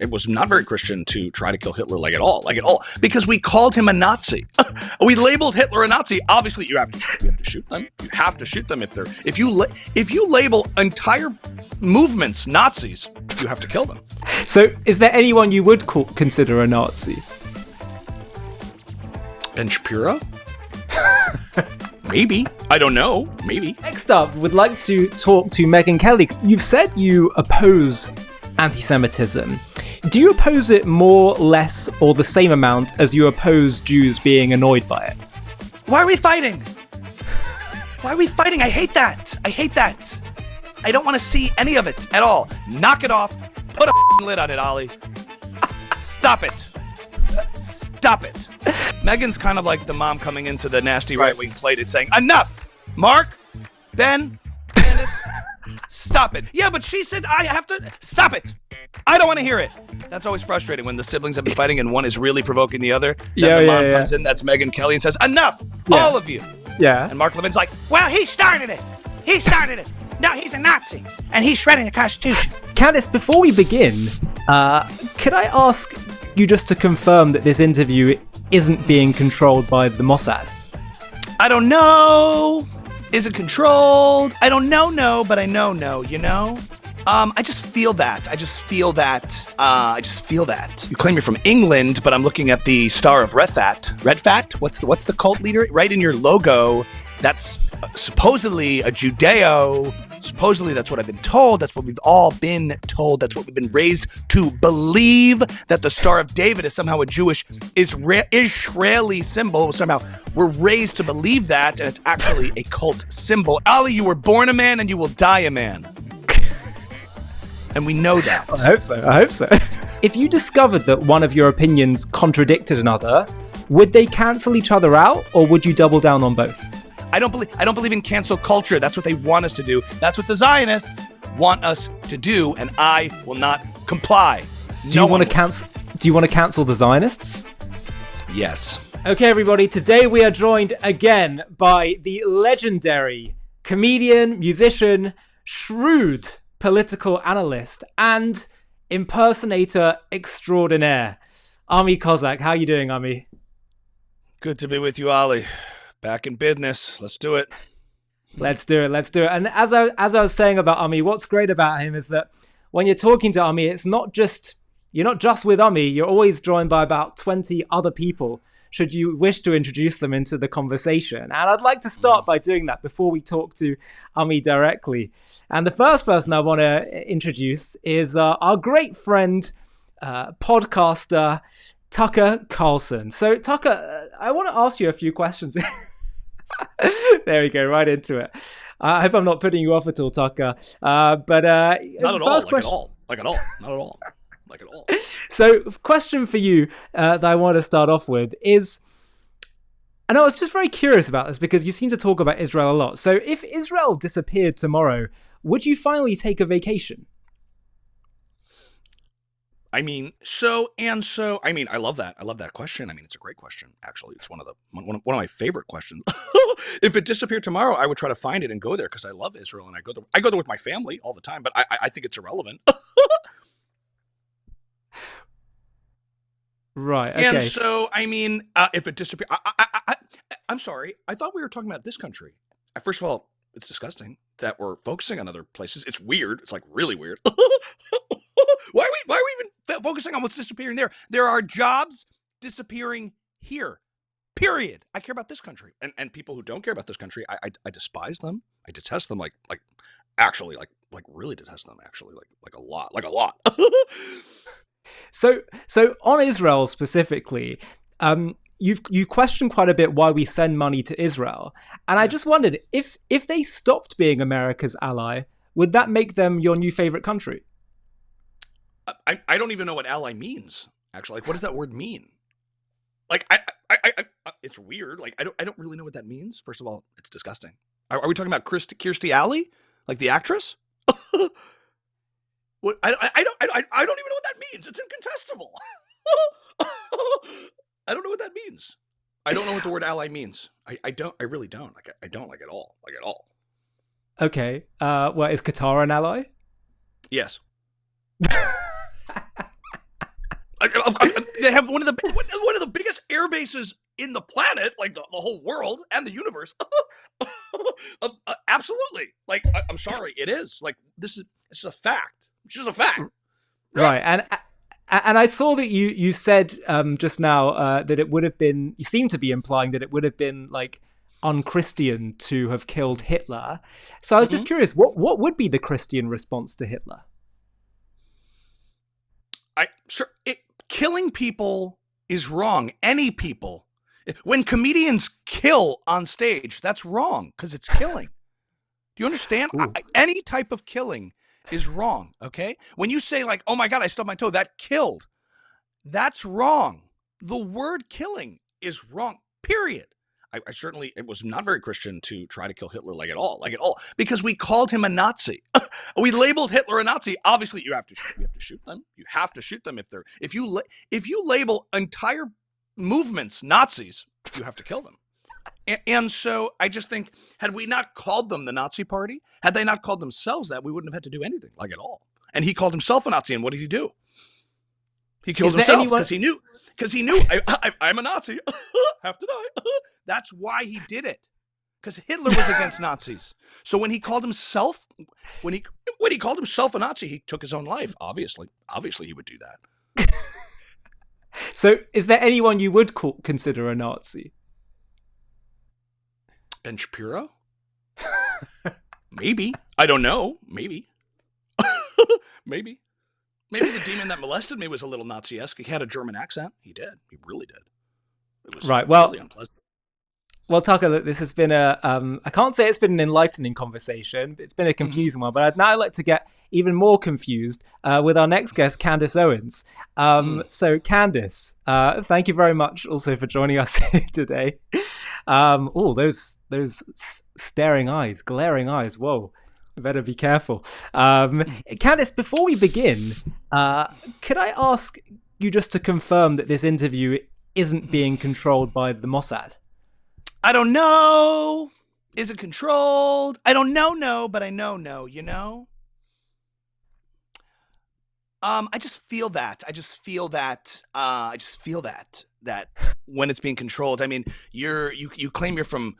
It was not very Christian to try to kill Hitler like at all, because we called him a Nazi. We labeled Hitler a Nazi. Obviously, you have to shoot them. You have to shoot them if you label entire movements Nazis, you have to kill them. So, is there anyone you would consider a Nazi? Ben Shapiro? Maybe. I don't know. Maybe. Next up, would like to talk to Megyn Kelly. You've said you oppose anti-Semitism. Do you oppose it more, less, or the same amount as you oppose Jews being annoyed by it? Why are we fighting? Why are we fighting? I hate that. I don't want to see any of it at all. Knock it off. Put a lid on it, Ollie. Stop it. Megyn's kind of like the mom coming into the nasty right-wing plate and saying, enough! Mark, Ben, Candace, stop it. Yeah, but she said I have to... Stop it! I don't want to hear it. That's always frustrating when the siblings have been fighting and one is really provoking the other. Then the mom comes in, that's Megyn Kelly, and says, enough! Yeah. All of you! Yeah. And Mark Levin's like, well, he started it! No, he's a Nazi, and he's shredding the Constitution. Candace, before we begin, could I ask you just to confirm that this interview isn't being controlled by the Mossad? I don't know. Is it controlled? I don't know, no, but I know, no, you know? I just feel that. You claim you're from England, but I'm looking at the Star of Redfat. What's the cult leader? Right in your logo, that's supposedly a Judeo. Supposedly, that's what I've been told. That's what we've all been told. That's what we've been raised to believe, that the Star of David is somehow a Jewish Israeli symbol. Somehow we're raised to believe that, and it's actually a cult symbol. Ollie, you were born a man and you will die a man. And we know that. I hope so. If you discovered that one of your opinions contradicted another, would they cancel each other out, or would you double down on both? I don't believe in cancel culture. That's what they want us to do. That's what the Zionists want us to do, and I will not comply. Do you want to cancel the Zionists? Yes. Okay, everybody. Today we are joined again by the legendary comedian, musician, shrewd political analyst, and impersonator extraordinaire, Ami Kozak. How are you doing, Ami? Good to be with you, Ollie. Back in business. Let's do it. Let's do it. And as I was saying about Ami, what's great about him is that when you're talking to Ami, you're not just with Ami, you're always joined by about 20 other people, should you wish to introduce them into the conversation. And I'd like to start by doing that before we talk to Ami directly. And the first person I want to introduce is our great friend, podcaster, Tucker Carlson. So, Tucker, I want to ask you a few questions. There we go, right into it. I hope I'm not putting you off at all, Tucker. Not at all. So, question for you that I want to start off with is, and I was just very curious about this because you seem to talk about Israel a lot. So, if Israel disappeared tomorrow, would you finally take a vacation? I love that. I love that question. I mean, it's a great question. Actually, it's one of my favorite questions. If it disappeared tomorrow, I would try to find it and go there because I love Israel and I go there with my family all the time. But I think it's irrelevant. Right. Okay. And so, if it disappeared, I'm sorry. I thought we were talking about this country. First of all, it's disgusting that we're focusing on other places. It's weird. It's like really weird. Why are we even focusing on what's disappearing there? There are jobs disappearing here. Period. I care about this country, and people who don't care about this country, I despise them. I detest them. Like really detest them. Actually, like a lot. So on Israel specifically, you questioned quite a bit why we send money to Israel, and I just wondered if they stopped being America's ally, would that make them your new favorite country? I don't even know what ally means. Actually, like, what does that word mean? Like, I it's weird. Like, I don't really know what that means. First of all, it's disgusting. Are we talking about Kirstie Alley, like the actress? What I don't even know what that means. It's incontestable. I don't know what that means. I don't know what the word ally means. I really don't. I don't like at all. Okay. Well, is Qatar an ally? Yes. They have one of the biggest air bases in the planet, like the whole world and the universe. Absolutely. Like, I'm sorry, it is. Like, it's a fact. It's just a fact. Right. And I saw that you said just now that it would have been, you seem to be implying that it would have been like unchristian to have killed Hitler. So I was just curious, what would be the Christian response to Hitler? Killing people is wrong. Any people. When comedians kill on stage, that's wrong because it's killing. Do you understand? Any type of killing is wrong, okay? When you say like, oh my God, I stubbed my toe, that killed. That's wrong. The word killing is wrong, period. I certainly, it was not very Christian to try to kill Hitler like at all, because we called him a Nazi. We labeled Hitler a Nazi. Obviously, you have to shoot them. You have to shoot them if you label entire movements Nazis, you have to kill them. And so I just think, had we not called them the Nazi Party, had they not called themselves that, we wouldn't have had to do anything like at all. And he called himself a Nazi, and what did he do? He killed himself because he knew. I'm a Nazi. Have to die. That's why he did it. Because Hitler was against Nazis. So when he called himself, when he called himself a Nazi, he took his own life. Obviously, he would do that. So, is there anyone you would consider a Nazi? Ben Shapiro? Maybe. I don't know. Maybe. Maybe. Maybe the demon that molested me was a little Nazi-esque. He had a German accent. He did. He really did. It was really unpleasant. Well, Tucker, this has been I can't say it's been an enlightening conversation, but it's been a confusing one. But I'd now like to get even more confused with our next guest, Candace Owens. So, Candace, thank you very much also for joining us here today. Those staring eyes, glaring eyes. Whoa. Better be careful. Candace, before we begin, could I ask you just to confirm that this interview isn't being controlled by the Mossad? I don't know. Is it controlled? I don't know, but I know, you know? I just feel that that when it's being controlled. I mean, you claim you're from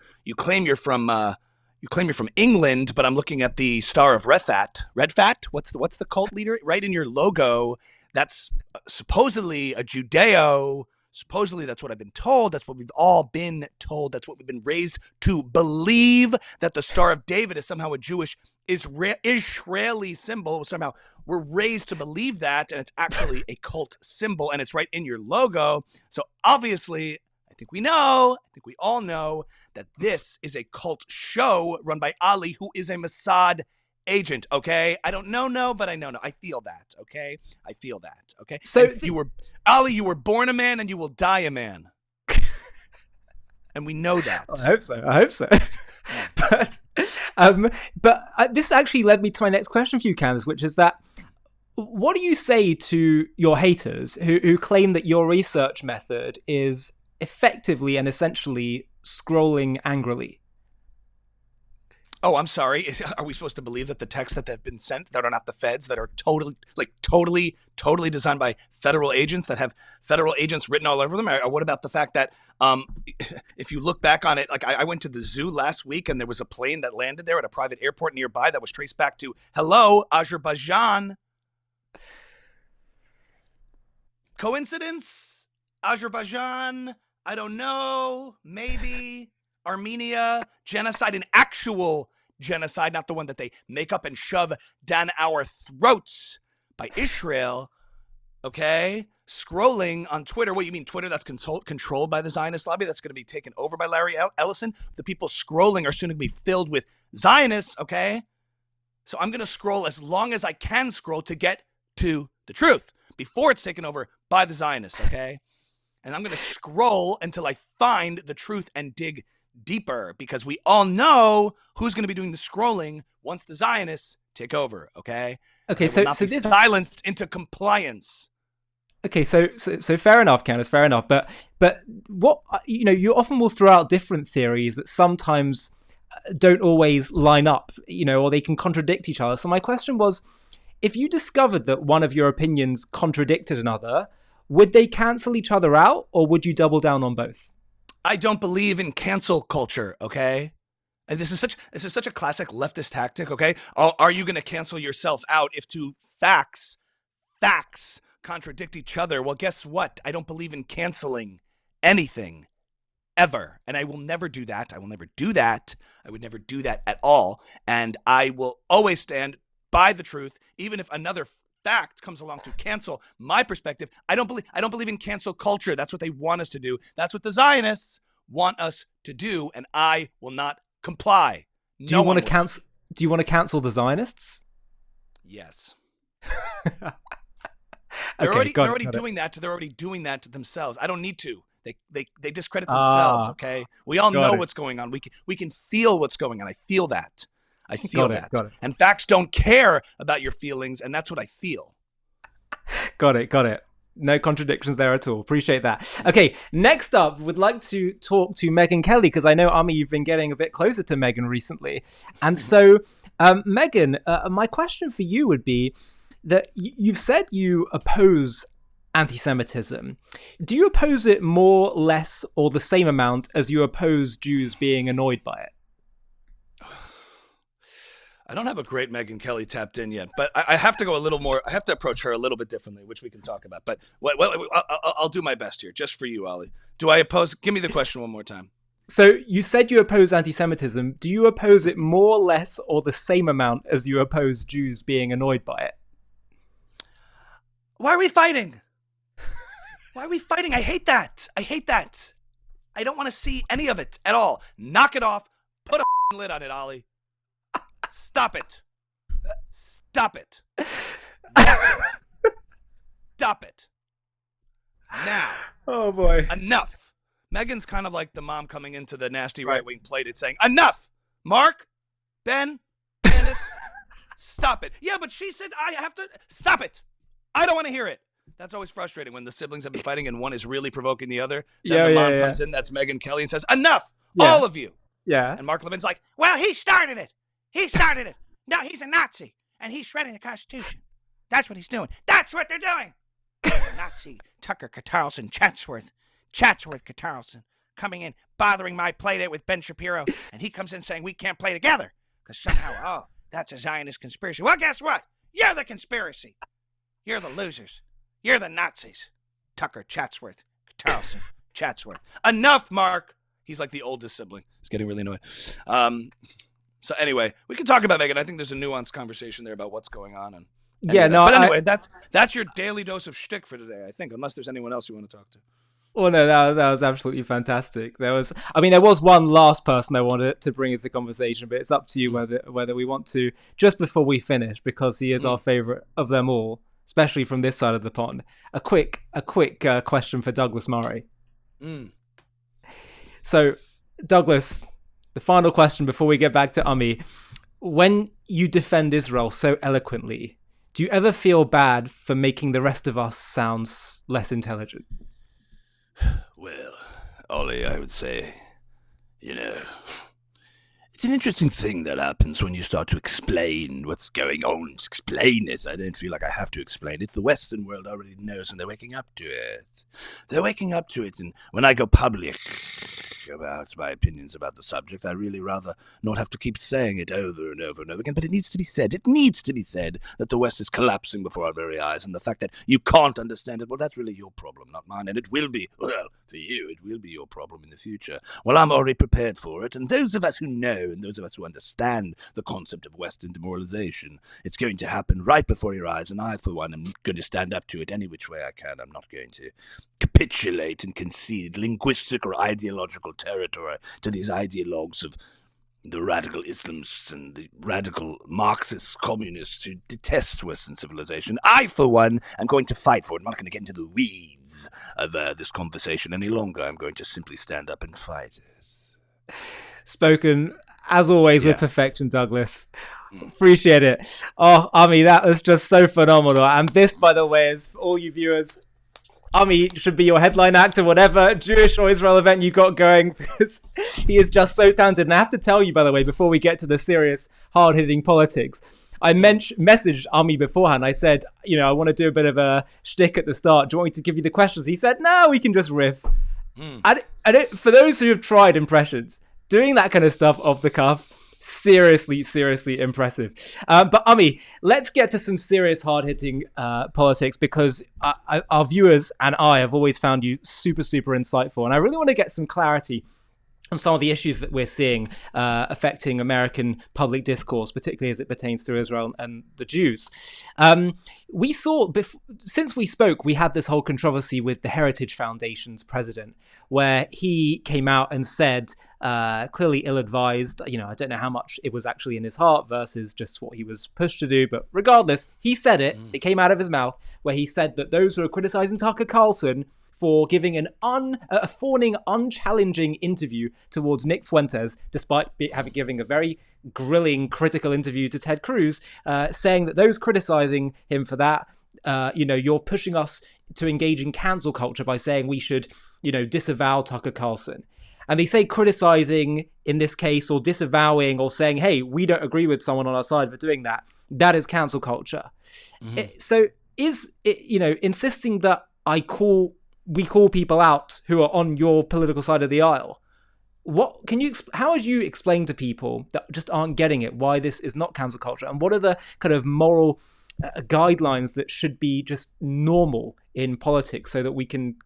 England, but I'm looking at the Star of Redfat. What's the cult leader? Right in your logo. That's supposedly a Judeo. Supposedly, that's what I've been told. That's what we've all been told. That's what we've been raised to believe, that the Star of David is somehow a Jewish Israeli symbol. Somehow we're raised to believe that, and it's actually a cult symbol, and it's right in your logo. So obviously, I think we all know that this is a cult show run by Ollie, who is a Mossad agent, okay? I don't know, but I know. I feel that, okay? I feel that, okay? So Ollie, you were born a man and you will die a man. And we know that. I hope so. But this actually led me to my next question for you, Candace, which is that what do you say to your haters who claim that your research method is effectively and essentially scrolling angrily? Oh, I'm sorry. Are we supposed to believe that the texts that have been sent that are not the feds, that are totally designed by federal agents, that have federal agents written all over them? Or what about the fact that if you look back on it, like I went to the zoo last week and there was a plane that landed there at a private airport nearby that was traced back to, Azerbaijan. Coincidence? Azerbaijan? I don't know. Maybe. Armenia, genocide, an actual genocide, not the one that they make up and shove down our throats by Israel, okay? Scrolling on Twitter. What do you mean, Twitter that's controlled by the Zionist lobby? That's going to be taken over by Larry Ellison? The people scrolling are soon going to be filled with Zionists, okay? So I'm going to scroll as long as I can scroll to get to the truth before it's taken over by the Zionists, okay? And I'm going to scroll until I find the truth and dig deeper, because we all know who's going to be doing the scrolling once the Zionists take over, okay? Okay, so this silenced into compliance. Okay, so fair enough, Candace, fair enough. But what, you often will throw out different theories that sometimes don't always line up, or they can contradict each other. So my question was, if you discovered that one of your opinions contradicted another, would they cancel each other out, or would you double down on both? I don't believe in cancel culture, okay? And this is such a classic leftist tactic, okay? Are you going to cancel yourself out if two facts contradict each other? Well, guess what? I don't believe in canceling anything ever, and I will never do that. I will never do that. I would never do that at all, and I will always stand by the truth, even if another fact comes along to cancel my perspective. I don't believe in cancel culture. That's what they want us to do. That's what the Zionists want us to do, and I will not comply. Do you want to cancel the Zionists? Yes. Okay, They're already doing that to themselves. I don't need to. They discredit themselves, okay? We all know what's going on. We can feel what's going on. I feel that. Got it. And facts don't care about your feelings, and that's what I feel. Got it. No contradictions there at all. Appreciate that. Okay, next up, we'd like to talk to Megyn Kelly, because I know, Ami, you've been getting a bit closer to Megyn recently. And so, Megyn, my question for you would be that you've said you oppose anti-Semitism. Do you oppose it more, less, or the same amount as you oppose Jews being annoyed by it? I don't have a great Megyn Kelly tapped in yet, but I have to go a little more. I have to approach her a little bit differently, which we can talk about. But I'll do my best here, just for you, Ollie. Do I oppose? Give me the question one more time. So you said you oppose anti-Semitism. Do you oppose it more, less, or the same amount as you oppose Jews being annoyed by it? Why are we fighting? I hate that. I don't want to see any of it at all. Knock it off. Put a lid on it, Ollie. Stop it. Stop it. Stop it. Now. Oh, boy. Enough. Megyn's kind of like the mom coming into the nasty right-wing plate and saying, enough. Mark, Ben, Candace, stop it. Yeah, but she said I have to. Stop it. I don't want to hear it. That's always frustrating when the siblings have been fighting and one is really provoking the other. Then the mom comes in, that's Megyn Kelly, and says, enough. All of you. Yeah. And Mark Levin's like, well, he started it. No, he's a Nazi, and he's shredding the Constitution. That's what he's doing. That's what they're doing. Nazi Tucker Carlson, Chatsworth Carlson, coming in, bothering my play date with Ben Shapiro, and he comes in saying we can't play together because somehow, that's a Zionist conspiracy. Well, guess what? You're the conspiracy. You're the losers. You're the Nazis. Tucker, Chatsworth, Carlson, Chatsworth. Enough, Mark. He's like the oldest sibling. He's getting really annoyed. So anyway, we can talk about Megyn. I think there's a nuanced conversation there about what's going on. But anyway, that's your daily dose of shtick for today, I think, unless there's anyone else you want to talk to. Well, no, that was absolutely fantastic. There was one last person I wanted to bring into the conversation, but it's up to you whether we want to, just before we finish, because he is our favorite of them all, especially from this side of the pond. A quick question for Douglas Murray. So, Douglas, the final question before we get back to Ami. When you defend Israel so eloquently, do you ever feel bad for making the rest of us sound less intelligent? Well, Ollie, I would say, it's an interesting thing that happens when you start to explain what's going on. Explain it. I don't feel like I have to explain it. The Western world already knows, and they're waking up to it. And when I go public about my opinions about the subject, I really rather not have to keep saying it over and over and over again. But it needs to be said. It needs to be said that the West is collapsing before our very eyes, and the fact that you can't understand it, well, that's really your problem, not mine. And it will be, well, for you, it will be your problem in the future. Well, I'm already prepared for it. And those of us who know, and those of us who understand the concept of Western demoralization, it's going to happen right before your eyes. And I, for one, am going to stand up to it any which way I can. I'm not going to capitulate and concede linguistic or ideological territory to these ideologues of the radical Islamists and the radical Marxist communists who detest Western civilization. I, for one, am going to fight for it. I'm not going to get into the weeds of this conversation any longer. I'm going to simply stand up and fight it. Spoken, as always, with perfection, Douglas. Appreciate it. Oh, Ami, that was just so phenomenal. And this, by the way, is for all you viewers, Ami should be your headline actor, whatever Jewish or Israel event you got going, because he is just so talented. And I have to tell you, by the way, before we get to the serious, hard-hitting politics, messaged Ami beforehand. I said, I want to do a bit of a shtick at the start. Do you want me to give you the questions? He said, no, we can just riff. And for those who have tried impressions, doing that kind of stuff off the cuff, seriously impressive. But Ami, let's get to some serious hard-hitting politics, because our viewers and I have always found you super insightful, and I really want to get some clarity on some of the issues that we're seeing affecting American public discourse, particularly as it pertains to Israel and the Jews. We saw, since we spoke, we had this whole controversy with the Heritage Foundation's president, where he came out and said, clearly ill-advised, I don't know how much it was actually in his heart versus just what he was pushed to do, but regardless, he said it. It came out of his mouth, where he said that those who are criticizing Tucker Carlson for giving a fawning, unchallenging interview towards Nick Fuentes, despite giving a very grilling, critical interview to Ted Cruz, saying that those criticizing him for that, you're pushing us to engage in cancel culture by saying we should, disavow Tucker Carlson. And they say criticizing in this case, or disavowing, or saying, hey, we don't agree with someone on our side for doing that, that is cancel culture. So is it, insisting that we call people out who are on your political side of the aisle, how would you explain to people that just aren't getting it why this is not cancel culture, and what are the kind of moral guidelines that should be just normal in politics so that we can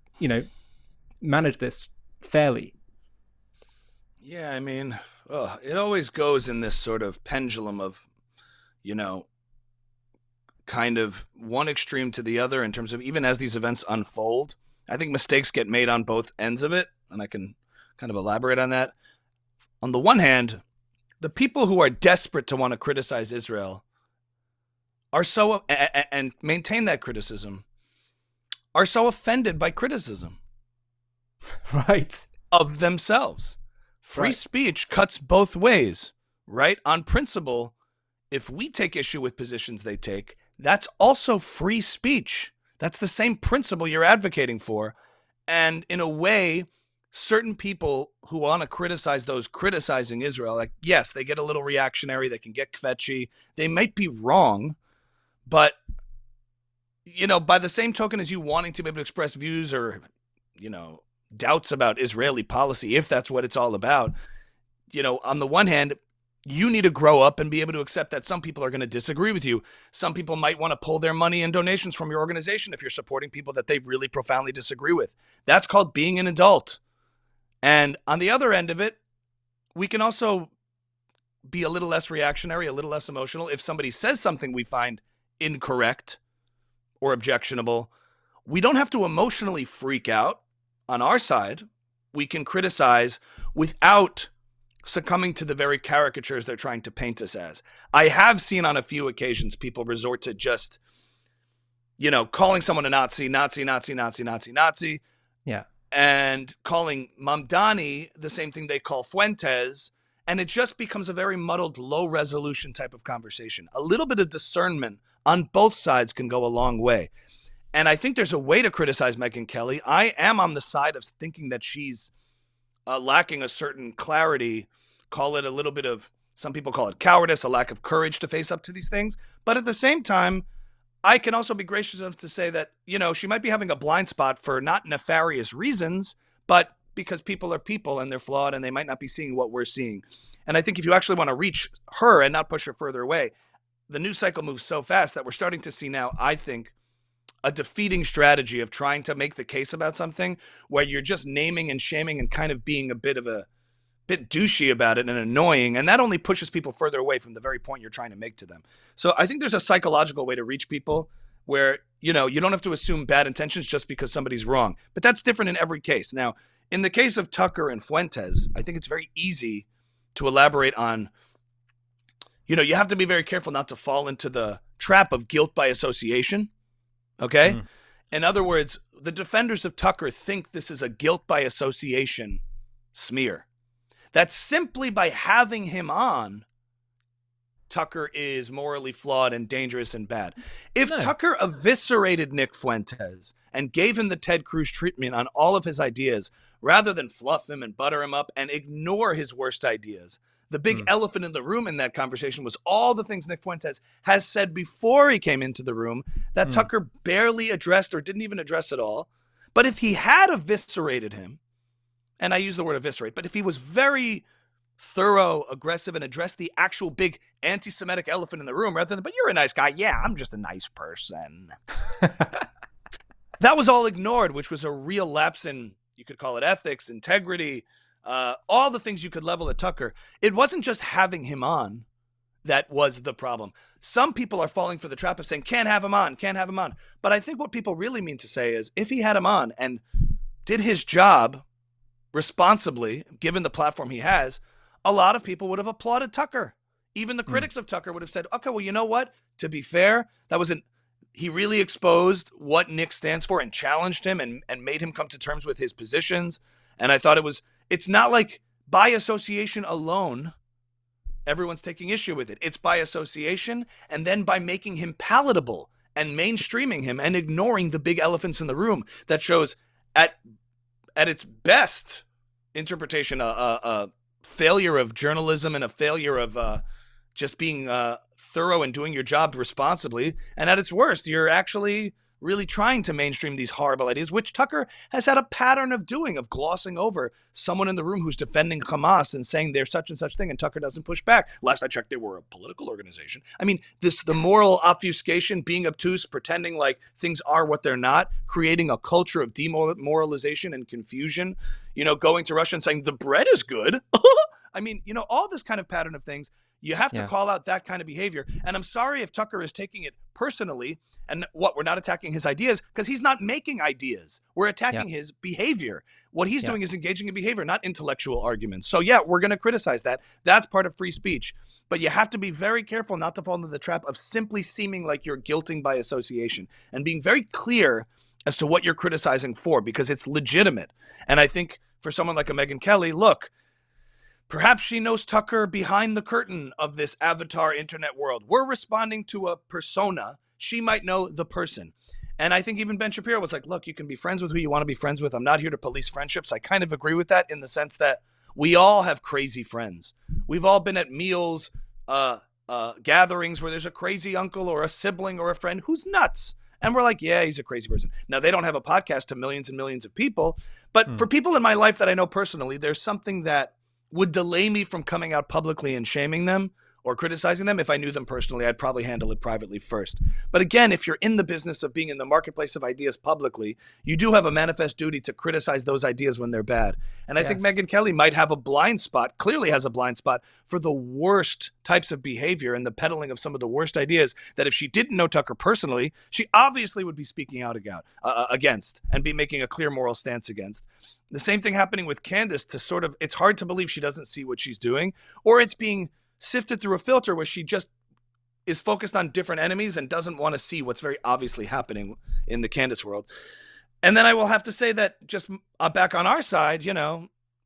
manage this fairly? Yeah, I mean, it always goes in this sort of pendulum of kind of one extreme to the other in terms of, even as these events unfold, I think mistakes get made on both ends of it, and I can kind of elaborate on that. On the one hand, the people who are desperate to want to criticize Israel are so, and maintain that criticism, are so offended by criticism. Right. Of themselves. Free speech cuts both ways, right? On principle, if we take issue with positions they take, that's also free speech. That's the same principle you're advocating for. And in a way, certain people who want to criticize those criticizing Israel, like, yes, they get a little reactionary, they can get kvetchy, they might be wrong, but, by the same token as you wanting to be able to express views or, doubts about Israeli policy, if that's what it's all about, on the one hand, you need to grow up and be able to accept that some people are going to disagree with you. Some people might want to pull their money and donations from your organization if you're supporting people that they really profoundly disagree with. That's called being an adult. And on the other end of it, we can also be a little less reactionary, a little less emotional. If somebody says something we find incorrect or objectionable, we don't have to emotionally freak out. On our side, we can criticize without succumbing to the very caricatures they're trying to paint us as. I have seen on a few occasions people resort to just, calling someone a Nazi. Yeah. And calling Mamdani the same thing they call Fuentes. And it just becomes a very muddled, low resolution type of conversation. A little bit of discernment on both sides can go a long way. And I think there's a way to criticize Megyn Kelly. I am on the side of thinking that she's lacking a certain clarity, call it a little bit of, some people call it cowardice, a lack of courage to face up to these things. But at the same time, I can also be gracious enough to say that, she might be having a blind spot for not nefarious reasons, but because people are people and they're flawed and they might not be seeing what we're seeing. And I think if you actually want to reach her and not push her further away, the news cycle moves so fast that we're starting to see now, I think, a defeating strategy of trying to make the case about something where you're just naming and shaming and kind of being a bit douchey about it and annoying. And that only pushes people further away from the very point you're trying to make to them. So I think there's a psychological way to reach people where, you don't have to assume bad intentions just because somebody's wrong. But that's different in every case. Now, in the case of Tucker and Fuentes, I think it's very easy to elaborate on, you have to be very careful not to fall into the trap of guilt by association. Okay? In other words, the defenders of Tucker think this is a guilt by association smear. That simply by having him on Tucker is morally flawed and dangerous and bad. If No. Tucker eviscerated Nick Fuentes and gave him the Ted Cruz treatment on all of his ideas, rather than fluff him and butter him up and ignore his worst ideas, the big elephant in the room in that conversation was all the things Nick Fuentes has said before he came into the room that Tucker barely addressed or didn't even address at all. But if he had eviscerated him, and I use the word eviscerate, but if he was very thorough, aggressive, and addressed the actual big anti-Semitic elephant in the room rather than, but you're a nice guy. Yeah, I'm just a nice person. That was all ignored, which was a real lapse in, you could call it ethics, integrity, all the things you could level at Tucker. It wasn't just having him on that was the problem. Some people are falling for the trap of saying, can't have him on, can't have him on. But I think what people really mean to say is, if he had him on and did his job responsibly, given the platform he has, a lot of people would have applauded Tucker. Even the critics of Tucker would have said, okay, well, you know what? To be fair, he really exposed what Nick stands for and challenged him and made him come to terms with his positions. And I thought it's not like by association alone, everyone's taking issue with it. It's by association and then by making him palatable and mainstreaming him and ignoring the big elephants in the room that shows at its best interpretation a failure of journalism and a failure of just being thorough and doing your job responsibly. And at its worst, you're actually really trying to mainstream these horrible ideas, which Tucker has had a pattern of doing, of glossing over someone in the room who's defending Hamas and saying they're such and such thing, and Tucker doesn't push back. Last I checked, they were a political organization. I mean, the moral obfuscation, being obtuse, pretending like things are what they're not, creating a culture of demoralization and confusion, going to Russia and saying the bread is good. I mean, all this kind of pattern of things. You have to call out that kind of behavior. And I'm sorry if Tucker is taking it personally and we're not attacking his ideas, because he's not making ideas. We're attacking his behavior. What he's doing is engaging in behavior, not intellectual arguments. So we're going to criticize that. That's part of free speech. But you have to be very careful not to fall into the trap of simply seeming like you're guilting by association and being very clear as to what you're criticizing for, because it's legitimate. And I think for someone like a Megyn Kelly, look, perhaps she knows Tucker behind the curtain of this avatar internet world. We're responding to a persona. She might know the person. And I think even Ben Shapiro was like, look, you can be friends with who you want to be friends with. I'm not here to police friendships. I kind of agree with that in the sense that we all have crazy friends. We've all been at meals, gatherings where there's a crazy uncle or a sibling or a friend who's nuts. And we're like, yeah, he's a crazy person. Now, they don't have a podcast to millions and millions of people. But for people in my life that I know personally, there's something that would delay me from coming out publicly and shaming them or criticizing them. If I knew them personally, I'd probably handle it privately first. But again, if you're in the business of being in the marketplace of ideas publicly, you do have a manifest duty to criticize those ideas when they're bad. And I think Megyn Kelly might have a blind spot, clearly has a blind spot for the worst types of behavior and the peddling of some of the worst ideas that if she didn't know Tucker personally, she obviously would be speaking out against and be making a clear moral stance against. The same thing happening with Candace it's hard to believe she doesn't see what she's doing, or it's being sifted through a filter where she just is focused on different enemies and doesn't want to see what's very obviously happening in the Candace world. And then I will have to say that just back on our side,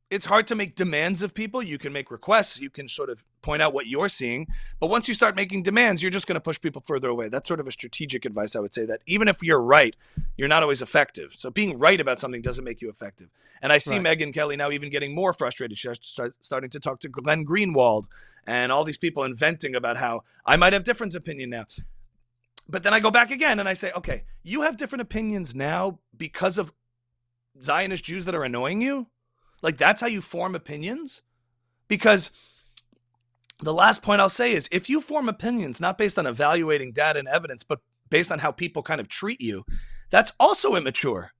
it's hard to make demands of people. You can make requests. You can sort of point out what you're seeing. But once you start making demands, you're just going to push people further away. That's sort of a strategic advice, I would say, that even if you're right, you're not always effective. So being right about something doesn't make you effective. And I see Megyn Kelly now even getting more frustrated. She's starting to talk to Glenn Greenwald and all these people inventing about how I might have different opinion now. But then I go back again and I say, okay, you have different opinions now because of Zionist Jews that are annoying you? Like, that's how you form opinions? Because the last point I'll say is, if you form opinions not based on evaluating data and evidence, but based on how people kind of treat you, that's also immature.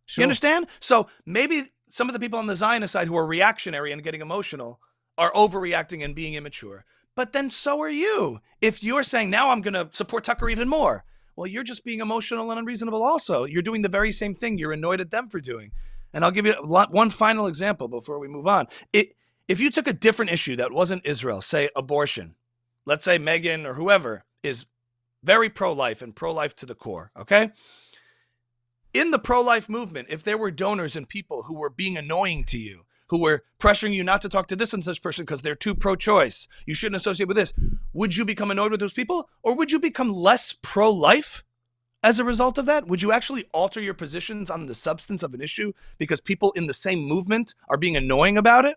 Sure. You understand? So maybe some of the people on the Zionist side who are reactionary and getting emotional are overreacting and being immature. But then so are you. If you're saying, now I'm going to support Tucker even more, well, you're just being emotional and unreasonable also. You're doing the very same thing you're annoyed at them for doing. And I'll give you one final example before we move on. If you took a different issue that wasn't Israel, say abortion, let's say Megyn or whoever is very pro-life and pro-life to the core, okay? In the pro-life movement, if there were donors and people who were being annoying to you, who were pressuring you not to talk to this and such person because they're too pro-choice. You shouldn't associate with this. Would you become annoyed with those people, or would you become less pro-life as a result of that? Would you actually alter your positions on the substance of an issue because people in the same movement are being annoying about it?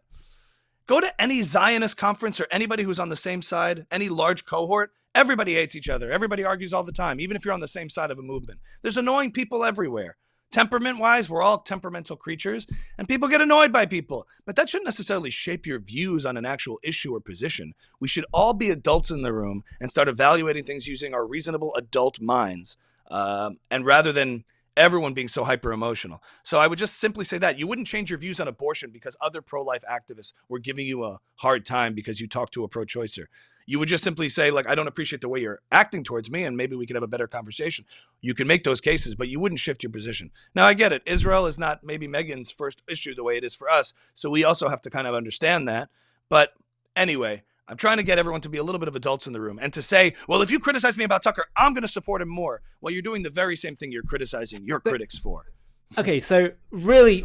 Go to any Zionist conference or anybody who's on the same side, any large cohort. Everybody hates each other. Everybody argues all the time, even if you're on the same side of a movement. There's annoying people everywhere. Temperament-wise, we're all temperamental creatures, and people get annoyed by people. But that shouldn't necessarily shape your views on an actual issue or position. We should all be adults in the room and start evaluating things using our reasonable adult minds, and rather than everyone being so hyper-emotional. So I would just simply say that. You wouldn't change your views on abortion because other pro-life activists were giving you a hard time because you talked to a pro-choicer. You would just simply say, like, I don't appreciate the way you're acting towards me, and maybe we could have a better conversation. You can make those cases, but you wouldn't shift your position. Now, I get it. Israel is not maybe Megyn's first issue the way it is for us, so we also have to kind of understand that. But anyway, I'm trying to get everyone to be a little bit of adults in the room and to say, well, if you criticize me about Tucker, I'm going to support him more. Well, you're doing the very same thing you're criticizing your critics for. Okay, so really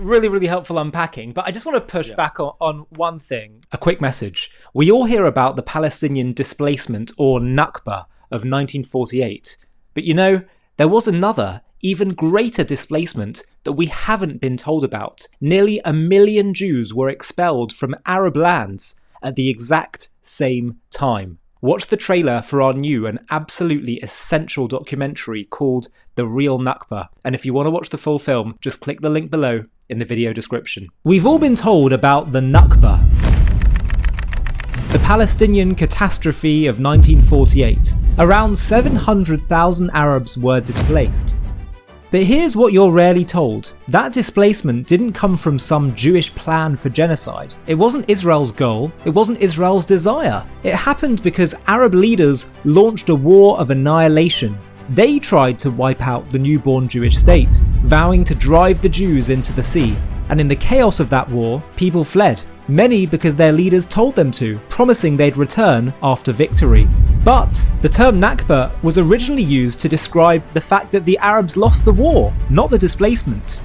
helpful unpacking, but I just want to push back on one thing. A quick message. We all hear about the Palestinian displacement, or Nakba, of 1948. But you know, there was another, even greater displacement that we haven't been told about. Nearly 1 million Jews were expelled from Arab lands at the exact same time. Watch the trailer for our new and absolutely essential documentary called The Real Nakba. And if you want to watch the full film, just click the link below in the video description. We've all been told about the Nakba, the Palestinian catastrophe of 1948. Around 700,000 Arabs were displaced. But here's what you're rarely told. That displacement didn't come from some Jewish plan for genocide. It wasn't Israel's goal. It wasn't Israel's desire. It happened because Arab leaders launched a war of annihilation. They tried to wipe out the newborn Jewish state, vowing to drive the Jews into the sea. And in the chaos of that war, people fled. Many because their leaders told them to, promising they'd return after victory. But the term Nakba was originally used to describe the fact that the Arabs lost the war, not the displacement.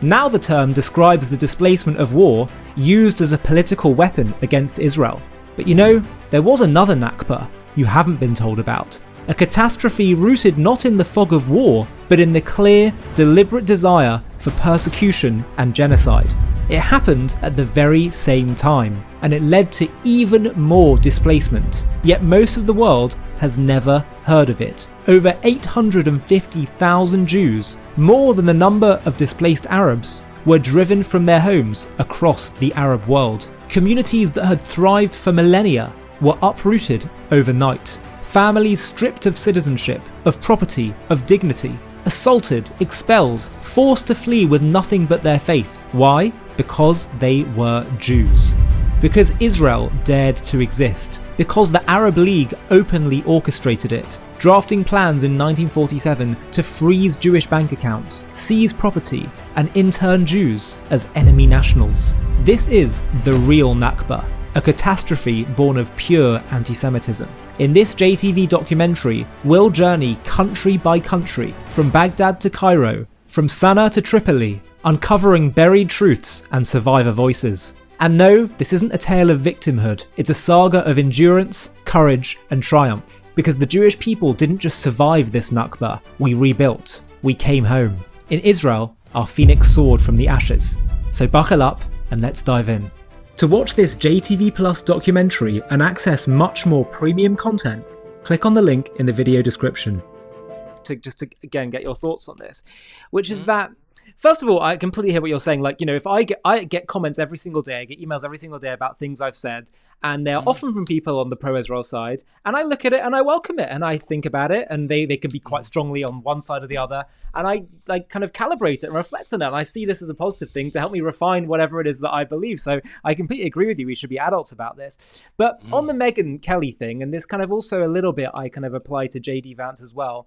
Now the term describes the displacement of war used as a political weapon against Israel. But you know, there was another Nakba you haven't been told about. A catastrophe rooted not in the fog of war, but in the clear, deliberate desire for persecution and genocide. It happened at the very same time, and it led to even more displacement. Yet most of the world has never heard of it. Over 850,000 Jews, more than the number of displaced Arabs, were driven from their homes across the Arab world. Communities that had thrived for millennia were uprooted overnight. Families stripped of citizenship, of property, of dignity, assaulted, expelled, forced to flee with nothing but their faith. Why? Because they were Jews. Because Israel dared to exist. Because the Arab League openly orchestrated it, drafting plans in 1947 to freeze Jewish bank accounts, seize property, and intern Jews as enemy nationals. This is the real Nakba, a catastrophe born of pure antisemitism. In this JTV documentary, we'll journey country by country, from Baghdad to Cairo, from Sana'a to Tripoli, uncovering buried truths and survivor voices. And no, this isn't a tale of victimhood, it's a saga of endurance, courage, and triumph. Because the Jewish people didn't just survive this Nakba, we rebuilt, we came home. In Israel, our phoenix soared from the ashes. So buckle up and let's dive in. To watch this JTV Plus documentary and access much more premium content, click on the link in the video description. To again get your thoughts on this, which is that, first of all, I completely hear what you're saying. Like, you know, if I get comments every single day, I get emails every single day about things I've said, and they're often from people on the pro-Israel side, and I look at it and I welcome it and I think about it, and they can be quite strongly on one side or the other, and I like kind of calibrate it and reflect on it, and I see this as a positive thing to help me refine whatever it is that I believe. So I completely agree with you. We should be adults about this. But on the Megyn Kelly thing, and this kind of also a little bit I kind of apply to JD Vance as well.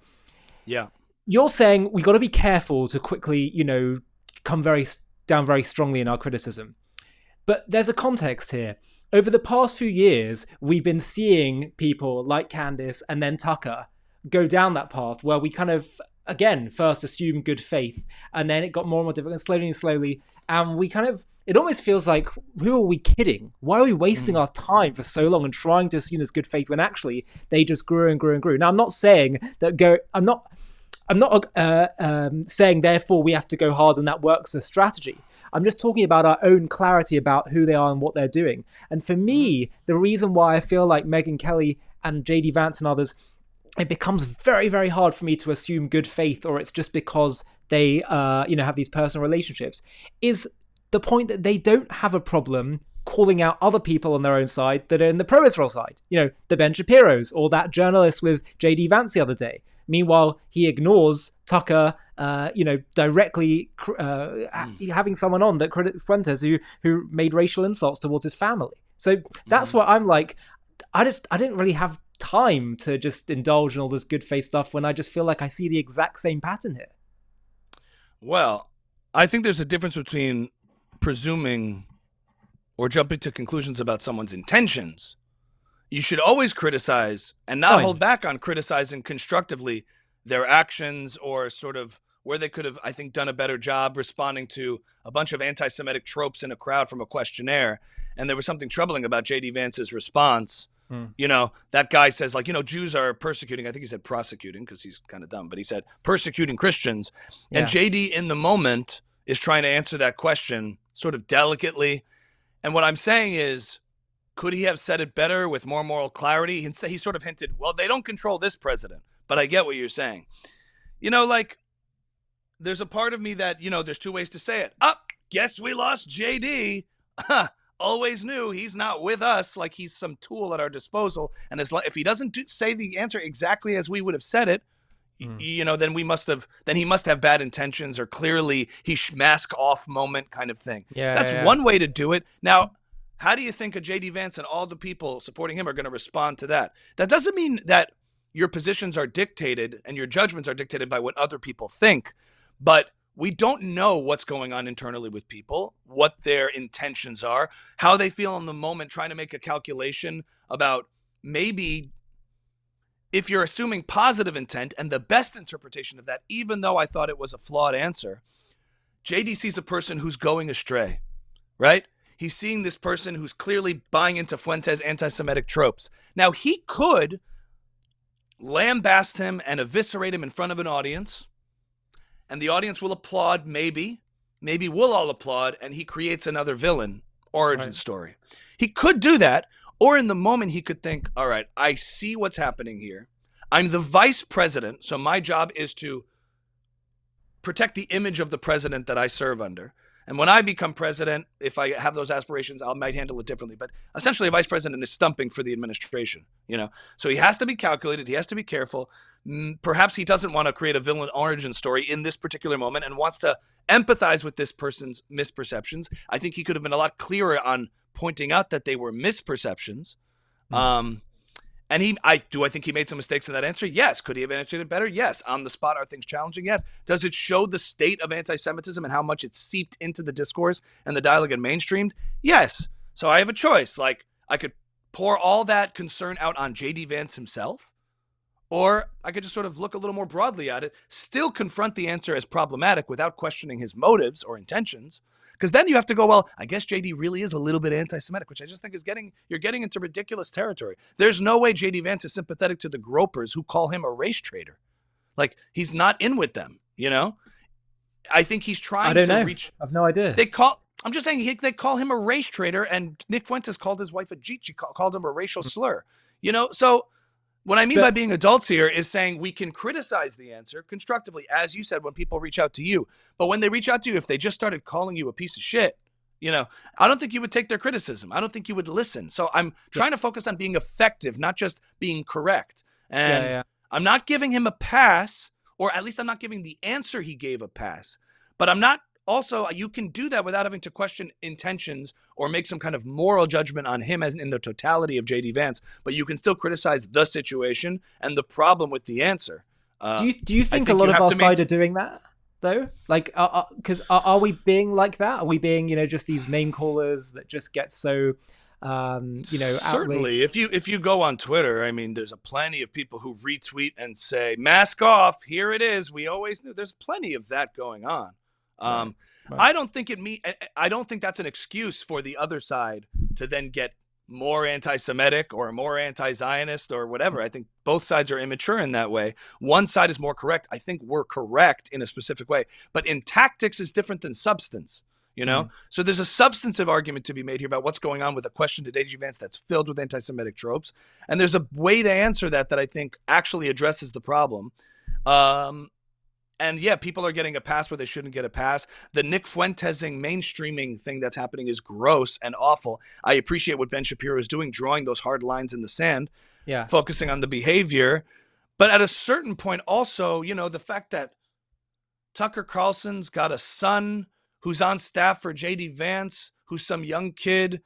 Yeah. You're saying we got to be careful to quickly, you know, come down very strongly in our criticism. But there's a context here. Over the past few years, we've been seeing people like Candace and then Tucker go down that path where we kind of again, first assume good faith, and then it got more and more difficult, and slowly, and we kind of, it almost feels like, who are we kidding? Why are we wasting our time for so long and trying to assume there's good faith when actually they just grew and grew and grew? Now, I'm not saying that I'm not saying therefore we have to go hard and that works as strategy. I'm just talking about our own clarity about who they are and what they're doing. And for me, the reason why I feel like Megyn Kelly and JD Vance and others, it becomes very, very hard for me to assume good faith, or it's just because they, have these personal relationships, is the point that they don't have a problem calling out other people on their own side that are in the pro-Israel side. The Ben Shapiros, or that journalist with JD Vance the other day. Meanwhile, he ignores Tucker, directly having someone on that Fuentes who made racial insults towards his family. So that's what I'm like. I didn't really have time to just indulge in all this good faith stuff when I just feel like I see the exact same pattern here. Well, I think there's a difference between presuming or jumping to conclusions about someone's intentions. You should always criticize and not hold back on criticizing constructively their actions, or sort of where they could have, I think, done a better job responding to a bunch of anti-Semitic tropes in a crowd from a questionnaire. And there was something troubling about JD Vance's response. That guy says, Jews are persecuting. I think he said prosecuting because he's kind of dumb, but he said persecuting Christians. Yeah. And JD in the moment is trying to answer that question sort of delicately. And what I'm saying is, could he have said it better with more moral clarity? He sort of hinted, well, they don't control this president, but I get what you're saying. There's a part of me that, there's two ways to say it. Guess we lost JD. Always knew he's not with us, like he's some tool at our disposal. And if he doesn't say the answer exactly as we would have said it, then he must have bad intentions, or clearly he mask off moment kind of thing. That's one way to do it. Now, how do you think a JD Vance and all the people supporting him are going to respond to that? That doesn't mean that your positions are dictated and your judgments are dictated by what other people think, but we don't know what's going on internally with people, what their intentions are, how they feel in the moment, trying to make a calculation about maybe if you're assuming positive intent, and the best interpretation of that, even though I thought it was a flawed answer, JD sees a person who's going astray, right? He's seeing this person who's clearly buying into Fuentes' anti-Semitic tropes. Now, he could lambast him and eviscerate him in front of an audience, and the audience will applaud, maybe we'll all applaud, and he creates another villain origin story. He could do that, or in the moment he could think, all right, I see what's happening here. I'm the vice president, so my job is to protect the image of the president that I serve under. And when I become president, if I have those aspirations, I might handle it differently. But essentially, a vice president is stumping for the administration, So he has to be calculated. He has to be careful. Perhaps he doesn't want to create a villain origin story in this particular moment and wants to empathize with this person's misperceptions. I think he could have been a lot clearer on pointing out that they were misperceptions. And I think he made some mistakes in that answer? Yes. Could he have answered it better? Yes. On the spot, are things challenging? Yes. Does it show the state of anti-Semitism and how much it's seeped into the discourse and the dialogue and mainstreamed? Yes. So I have a choice. I could pour all that concern out on JD Vance himself, or I could just sort of look a little more broadly at it, still confront the answer as problematic without questioning his motives or intentions. Because then you have to go, well, I guess JD really is a little bit anti-Semitic, which I just think you're getting into ridiculous territory. There's no way JD Vance is sympathetic to the gropers who call him a race traitor. He's not in with them, I think he's trying to reach. I have no idea. I'm just saying they call him a race traitor, and Nick Fuentes called his wife a Jeet. She called him a racial slur, So what I mean by being adults here is saying we can criticize the answer constructively, as you said, when people reach out to you. But when they reach out to you, if they just started calling you a piece of shit, I don't think you would take their criticism. I don't think you would listen. So I'm trying to focus on being effective, not just being correct. And I'm not giving him a pass, or at least I'm not giving the answer he gave a pass. But I'm not also, you can do that without having to question intentions or make some kind of moral judgment on him as in the totality of JD Vance, but you can still criticize the situation and the problem with the answer. Do you think a lot of our side are doing that, though? Because are we being like that? Are we being, just these name callers that just get so Certainly, if you go on Twitter, I mean, there's a plenty of people who retweet and say, "Mask off, here it is. We always knew." There's plenty of that going on. Right. I don't think I don't think that's an excuse for the other side to then get more anti-Semitic or more anti-Zionist or whatever. I think both sides are immature in that way. One side is more correct. I think we're correct in a specific way, but in tactics is different than substance. So there's a substantive argument to be made here about what's going on with a question to JD Vance that's filled with anti-Semitic tropes. And there's a way to answer that I think actually addresses the problem. And yeah, people are getting a pass where they shouldn't get a pass. The Nick Fuentesing mainstreaming thing that's happening is gross and awful. I appreciate what Ben Shapiro is doing, drawing those hard lines in the sand, focusing on the behavior. But at a certain point also, the fact that Tucker Carlson's got a son who's on staff for JD Vance, who's some young kid,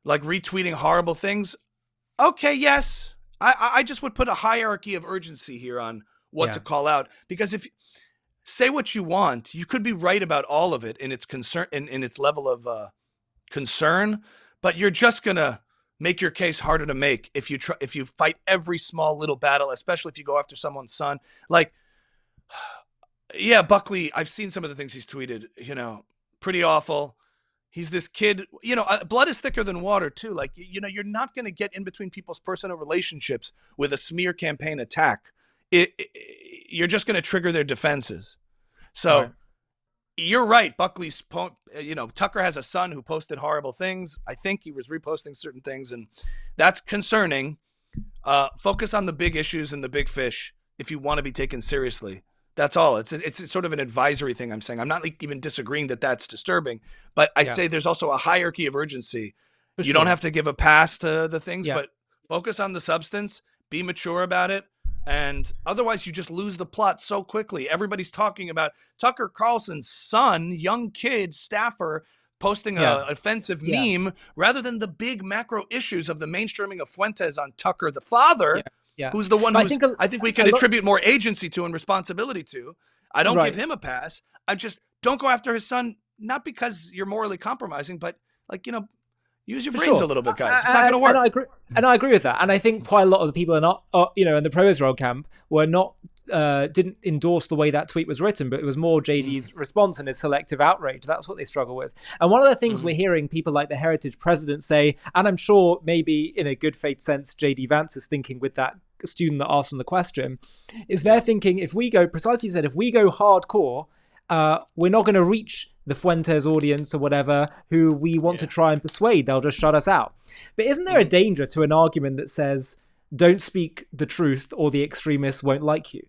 like retweeting horrible things. Okay, yes. I just would put a hierarchy of urgency here on what to call out. Because if say what you want, you could be right about all of it in its concern, in its level of concern, but you're just going to make your case harder to make if you fight every small little battle, especially if you go after someone's son. Like, yeah, Buckley, I've seen some of the things he's tweeted, pretty awful. He's this kid, blood is thicker than water too. Like, you're not going to get in between people's personal relationships with a smear campaign attack. You're just going to trigger their defenses. So you're right. Buckley's, Tucker has a son who posted horrible things. I think he was reposting certain things, and that's concerning. Focus on the big issues and the big fish if you want to be taken seriously. That's all. It's sort of an advisory thing I'm saying. I'm not even disagreeing that that's disturbing, but I say there's also a hierarchy of urgency. You don't have to give a pass to the things, but focus on the substance, be mature about it. And otherwise you just lose the plot so quickly. Everybody's talking about Tucker Carlson's son, young kid, staffer, posting an offensive meme rather than the big macro issues of the mainstreaming of Fuentes on Tucker, the father. Who's the one who I think we can attribute more agency to and responsibility to. I don't give him a pass. I just don't go after his son, not because you're morally compromising, but use your brains a little bit, guys. It's not going to work. And I agree with that. And I think quite a lot of the people are not, in the pro-Israel camp were not, didn't endorse the way that tweet was written, but it was more JD's response and his selective outrage. That's what they struggle with. And one of the things we're hearing people like the Heritage president say, and I'm sure maybe in a good faith sense, JD Vance is thinking with that student that asked him the question, is they're thinking if we go hardcore, we're not going to reach the Fuentes audience or whatever who we want to try and persuade. They'll just shut us out. But isn't there a danger to an argument that says, don't speak the truth or the extremists won't like you?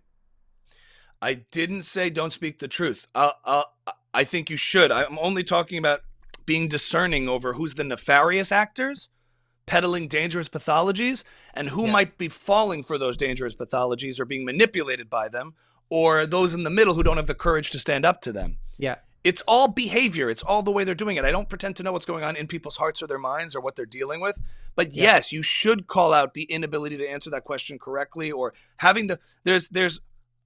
I didn't say don't speak the truth. I think you should. I'm only talking about being discerning over who's the nefarious actors, peddling dangerous pathologies, and who might be falling for those dangerous pathologies or being manipulated by them, or those in the middle who don't have the courage to stand up to them. Yeah. It's all behavior. It's all the way they're doing it. I don't pretend to know what's going on in people's hearts or their minds or what they're dealing with. But yes, you should call out the inability to answer that question correctly, or having to, there's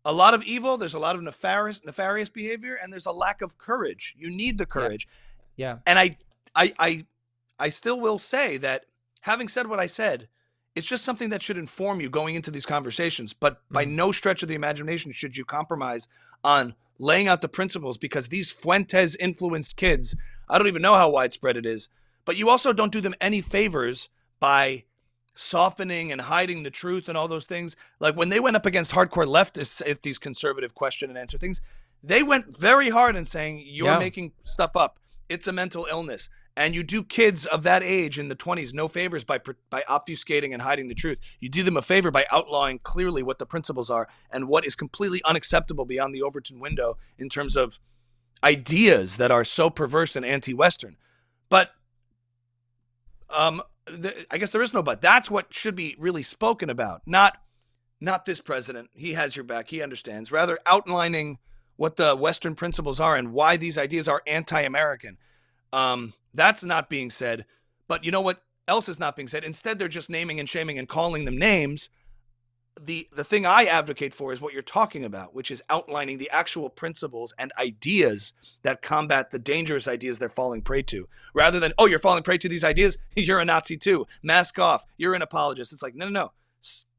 a lot of evil, there's a lot of nefarious behavior, and there's a lack of courage. You need the courage. Yeah. And I still will say that, having said what I said, it's just something that should inform you going into these conversations. But by no stretch of the imagination should you compromise on laying out the principles, because these Fuentes influenced kids, I don't even know how widespread it is, but you also don't do them any favors by softening and hiding the truth and all those things. Like when they went up against hardcore leftists at these conservative question and answer things, they went very hard in saying, you're making stuff up. It's a mental illness. And you do kids of that age in the 20s no favors by obfuscating and hiding the truth. You do them a favor by outlawing clearly what the principles are and what is completely unacceptable beyond the Overton window in terms of ideas that are so perverse and anti-Western. But I guess there is no but. That's what should be really spoken about. Not this president. He has your back. He understands. Rather outlining what the Western principles are and why these ideas are anti-American. That's not being said. But you know what else is not being said? Instead, they're just naming and shaming and calling them names. the thing I advocate for is what you're talking about, which is outlining the actual principles and ideas that combat the dangerous ideas they're falling prey to, rather than, oh, you're falling prey to these ideas, you're a Nazi too, mask off, you're an apologist. It's like, no.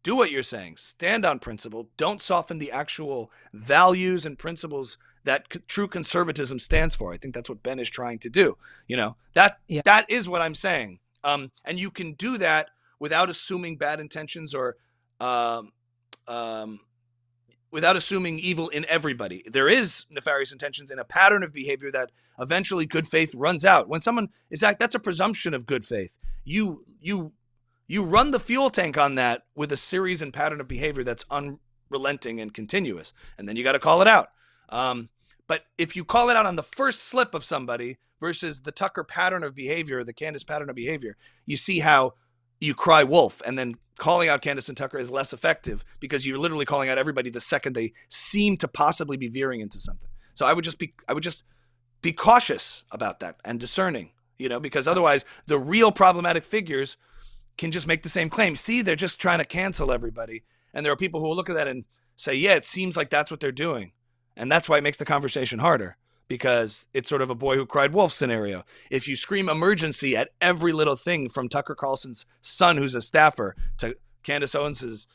Do what you're saying. Stand on principle. Don't soften the actual values and principles that true conservatism stands for. I think that's what Ben is trying to do. That is what I'm saying. And you can do that without assuming bad intentions or without assuming evil in everybody. There is nefarious intentions in a pattern of behavior that eventually good faith runs out. When someone is that's a presumption of good faith. You run the fuel tank on that with a series and pattern of behavior that's unrelenting and continuous, and then you got to call it out. But if you call it out on the first slip of somebody versus the Tucker pattern of behavior, the Candace pattern of behavior, you see how you cry wolf, and then calling out Candace and Tucker is less effective because you're literally calling out everybody the second they seem to possibly be veering into something. So I would just be cautious about that and discerning, because otherwise the real problematic figures can just make the same claim. See, they're just trying to cancel everybody. And there are people who will look at that and say, yeah, it seems like that's what they're doing. And that's why it makes the conversation harder, because it's sort of a boy who cried wolf scenario. If you scream emergency at every little thing from Tucker Carlson's son, who's a staffer, to Candace Owens'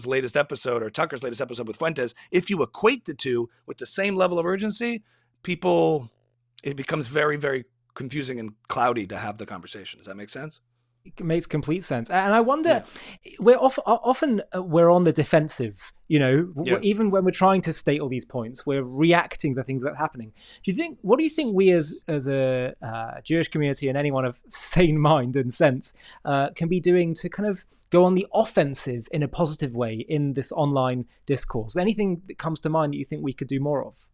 latest episode or Tucker's latest episode with Fuentes, if you equate the two with the same level of urgency, it becomes very, very confusing and cloudy to have the conversation. Does that make sense? It makes complete sense. And I wonder, we're often we're on the defensive, even when we're trying to state all these points, we're reacting to things that are happening. What do you think we as a Jewish community and anyone of sane mind and sense can be doing to kind of go on the offensive in a positive way in this online discourse? Anything that comes to mind that you think we could do more of?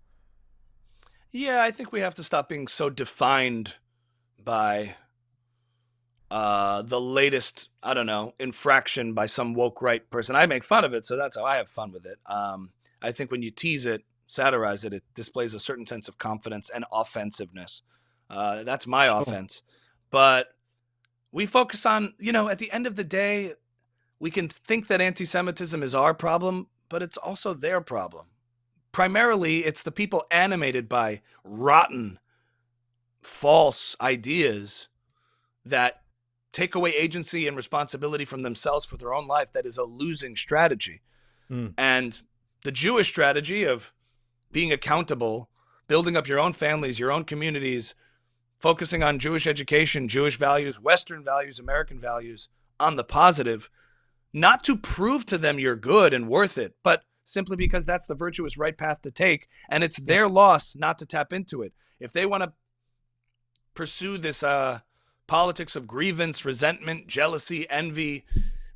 Yeah, I think we have to stop being so defined by the latest, infraction by some woke right person. I make fun of it, so that's how I have fun with it. I think when you tease it, satirize it, it displays a certain sense of confidence and offensiveness. That's my offense. But we focus on, at the end of the day, we can think that anti-Semitism is our problem, but it's also their problem. Primarily, it's the people animated by rotten, false ideas that take away agency and responsibility from themselves for their own life. That is a losing strategy. And the Jewish strategy of being accountable, building up your own families, your own communities, focusing on Jewish education, Jewish values, Western values, American values on the positive, not to prove to them you're good and worth it, but simply because that's the virtuous right path to take. And it's their loss not to tap into it. If they want to pursue this politics of grievance, resentment, jealousy, envy,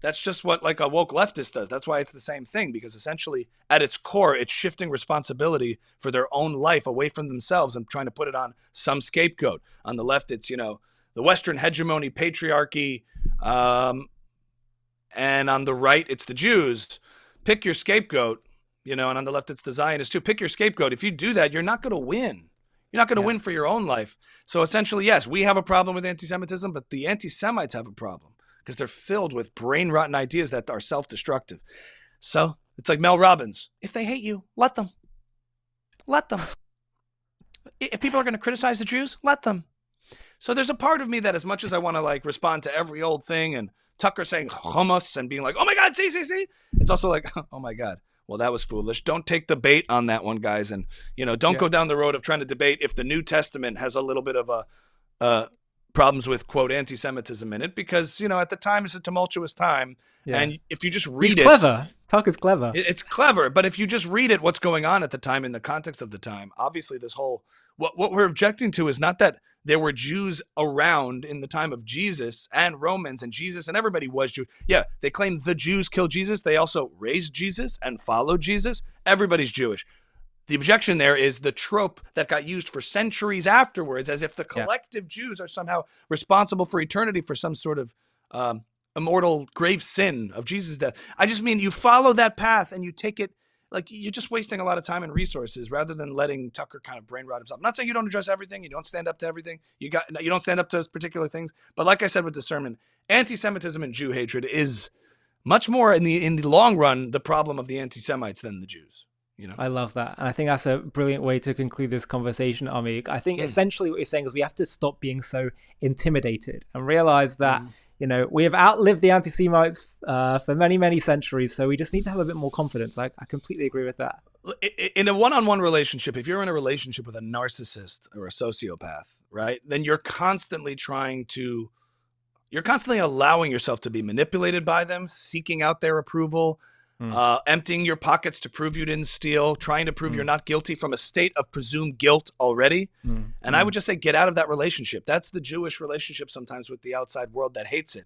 that's just what like a woke leftist does. That's why it's the same thing, because essentially at its core, it's shifting responsibility for their own life away from themselves and trying to put it on some scapegoat. On the left, it's, the Western hegemony, patriarchy, and on the right, it's the Jews. Pick your scapegoat, and on the left, it's the Zionists too. Pick your scapegoat. If you do that, you're not going to win. You're not going to win for your own life. So essentially, yes, we have a problem with anti-Semitism, but the anti-Semites have a problem because they're filled with brain-rotten ideas that are self-destructive. So it's like Mel Robbins. If they hate you, let them. Let them. If people are going to criticize the Jews, let them. So there's a part of me that, as much as I want to respond to every old thing and Tucker saying hummus and being like, oh my God, see, it's also like, oh my God. Well, that was foolish. Don't take the bait on that one, guys. And, don't go down the road of trying to debate if the New Testament has a little bit of problems with, quote, anti-Semitism in it, because, at the time it's a tumultuous time. Yeah. And if you just read it. Clever. Tucker's clever. It's clever. But if you just read it, what's going on at the time in the context of the time, obviously this whole, what we're objecting to is not that there were Jews around in the time of Jesus and Romans, and Jesus and everybody was Jew. Yeah, they claimed the Jews killed Jesus. They also raised Jesus and followed Jesus. Everybody's Jewish. The objection there is the trope that got used for centuries afterwards, as if the collective Jews are somehow responsible for eternity for some sort of immortal grave sin of Jesus' death. I just mean you follow that path and you take it. You're just wasting a lot of time and resources rather than letting Tucker kind of brain rot himself. I'm not saying you don't address everything. You don't stand up to everything. You don't stand up to particular things. But like I said with discernment, anti-Semitism and Jew hatred is much more in the long run the problem of the anti-Semites than the Jews. You know? I love that. And I think that's a brilliant way to conclude this conversation, Ami. I think essentially what you're saying is we have to stop being so intimidated and realize that, you know, we have outlived the anti-Semites for many, many centuries. So we just need to have a bit more confidence. I completely agree with that. In a one-on-one relationship, if you're in a relationship with a narcissist or a sociopath, right, then you're constantly allowing yourself to be manipulated by them, seeking out their approval, emptying your pockets to prove you didn't steal, trying to prove you're not guilty from a state of presumed guilt already. And I would just say, get out of that relationship. That's the Jewish relationship sometimes with the outside world that hates it.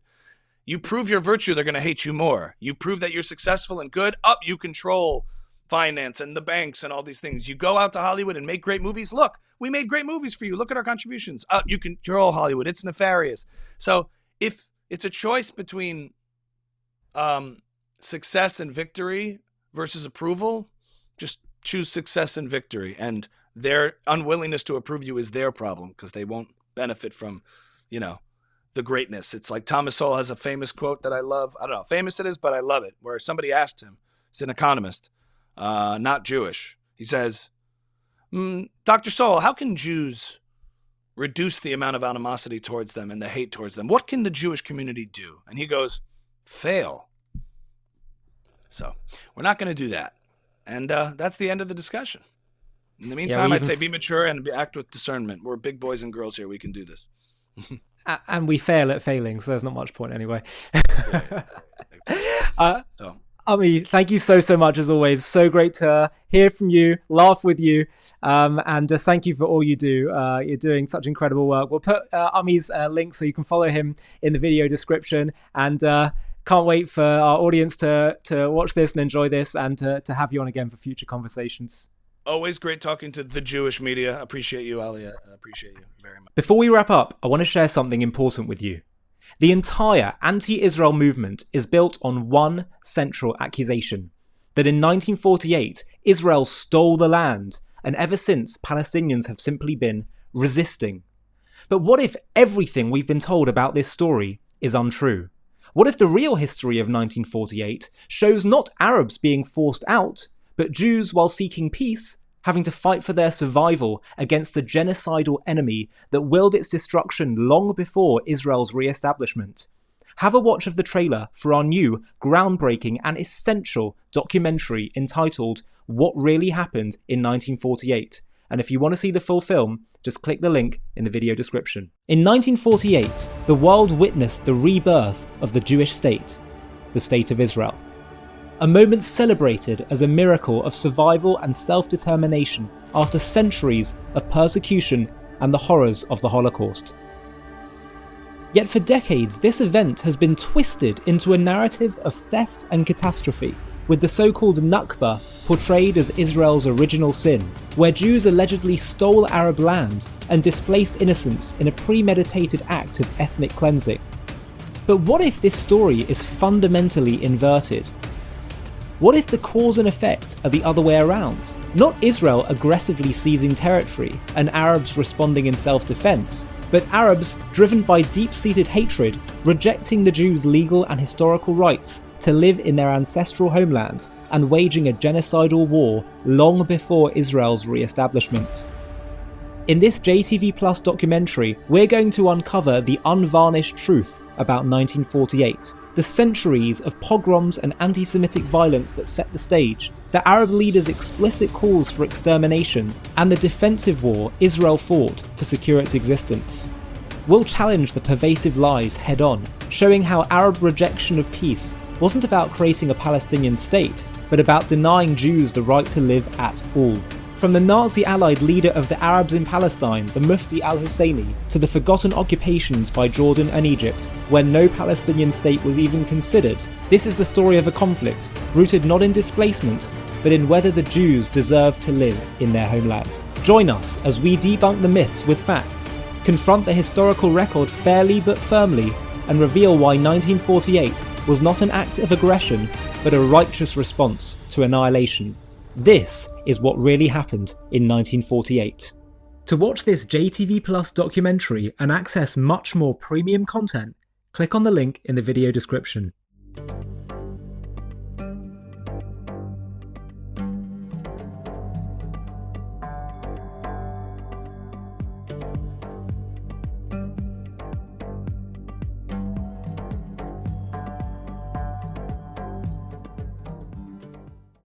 You prove your virtue, they're going to hate you more. You prove that you're successful and good, you control finance and the banks and all these things. You go out to Hollywood and make great movies. Look, we made great movies for you. Look at our contributions. You control Hollywood. It's nefarious. So if it's a choice between success and victory versus approval, just choose success and victory. And their unwillingness to approve you is their problem because they won't benefit from, you know, the greatness. It's like Thomas Sowell has a famous quote that I love. I don't know how famous it is, but I love it, where somebody asked him, he's an economist, not Jewish. He says, Dr. Sowell, how can Jews reduce the amount of animosity towards them and the hate towards them? What can the Jewish community do? And he goes, fail. So we're not going to do that. And that's the end of the discussion. In the meantime, I'd say be mature and act with discernment. We're big boys and girls here. We can do this. And we fail at failing, so there's not much point anyway. Ami, thank you so much as always. So great to hear from you, laugh with you, and just thank you for all you do. You're doing such incredible work. We'll put Ami's link so you can follow him in the video description, and can't wait for our audience to watch this and enjoy this, and to have you on again for future conversations. Always great talking to the Jewish media. Appreciate you, Ollie. I appreciate you very much. Before we wrap up, I want to share something important with you. The entire anti-Israel movement is built on one central accusation, that in 1948, Israel stole the land, and ever since, Palestinians have simply been resisting. But what if everything we've been told about this story is untrue? What if the real history of 1948 shows not Arabs being forced out, but Jews, while seeking peace, having to fight for their survival against a genocidal enemy that willed its destruction long before Israel's re-establishment? Have a watch of the trailer for our new, groundbreaking and essential documentary entitled What Really Happened in 1948. And if you want to see the full film, just click the link in the video description. In 1948, the world witnessed the rebirth of the Jewish state, the State of Israel. A moment celebrated as a miracle of survival and self-determination after centuries of persecution and the horrors of the Holocaust. Yet for decades, this event has been twisted into a narrative of theft and catastrophe, with the so-called Nakba portrayed as Israel's original sin, where Jews allegedly stole Arab land and displaced innocents in a premeditated act of ethnic cleansing. But what if this story is fundamentally inverted? What if the cause and effect are the other way around? Not Israel aggressively seizing territory and Arabs responding in self-defense, but Arabs, driven by deep-seated hatred, rejecting the Jews' legal and historical rights to live in their ancestral homeland and waging a genocidal war long before Israel's re-establishment. In this JTV Plus documentary, we're going to uncover the unvarnished truth about 1948, the centuries of pogroms and anti-Semitic violence that set the stage, the Arab leaders' explicit calls for extermination, and the defensive war Israel fought to secure its existence. We'll challenge the pervasive lies head-on, showing how Arab rejection of peace wasn't about creating a Palestinian state, but about denying Jews the right to live at all. From the Nazi-allied leader of the Arabs in Palestine, the Mufti al-Husseini, to the forgotten occupations by Jordan and Egypt, when no Palestinian state was even considered, this is the story of a conflict rooted not in displacement, but in whether the Jews deserve to live in their homeland. Join us as we debunk the myths with facts, confront the historical record fairly but firmly, and reveal why 1948 was not an act of aggression, but a righteous response to annihilation. This is what really happened in 1948. To watch this JTV Plus documentary and access much more premium content, click on the link in the video description.